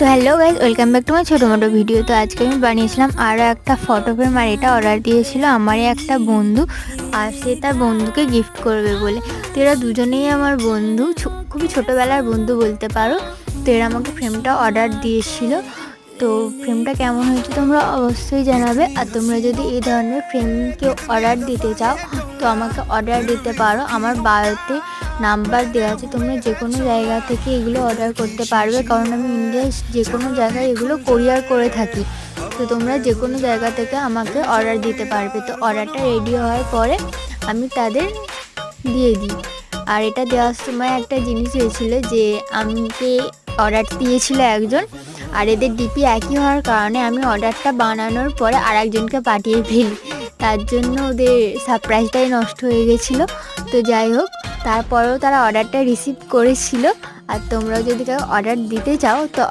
তো hello guys, welcome back to my ছোটো মোটো video. তো আজকে আমি বানিয়েছিলাম আরও একটা ফটো ফ্রেম, আর এটা অর্ডার দিয়েছিল আমারই একটা বন্ধু, আর সে তার বন্ধুকে গিফট করবে বলে। তো এরা দুজনেই আমার বন্ধু, খুবই ছোটোবেলার বন্ধু বলতে পারো। তো এরা আমাকে ফ্রেমটা অর্ডার দিয়েছিল। তো ফ্রেমটা কেমন হয়েছে তোমরা অবশ্যই জানাবে। আর তোমরা যদি এই ধরনের ফ্রেম কেউ অর্ডার দিতে চাও তো আমাকে অর্ডার দিতে পারো। আমার বায়োতে নাম্বার দেওয়া আছে, তোমরা যে কোনো জায়গা থেকে এগুলো অর্ডার করতে পারবে, কারণ আমি ইন্ডিয়ার যে কোনো জায়গায় এগুলো কোরিয়ার করে থাকি। তো তোমরা যে কোনো জায়গা থেকে আমাকে অর্ডার দিতে পারবে। তো অর্ডারটা রেডি হওয়ার পরে আমি তাদের দিয়ে দিই। আর এটা দেওয়ার সময় একটা জিনিস হয়েছিল যে আমাকে অর্ডার দিয়েছিল একজন, আর এদের ডিপি একই হওয়ার কারণে আমি অর্ডারটা বানানোর পরে আরেকজনকে পাঠিয়ে ফেলি, তার জন্য ওদের সারপ্রাইজটাই নষ্ট হয়ে গেছিলো। তো যাই হোক, তারপরেও তারা অর্ডারটা রিসিভ করেছিল। আর তোমরাও যদি কেউ অর্ডার দিতে চাও তো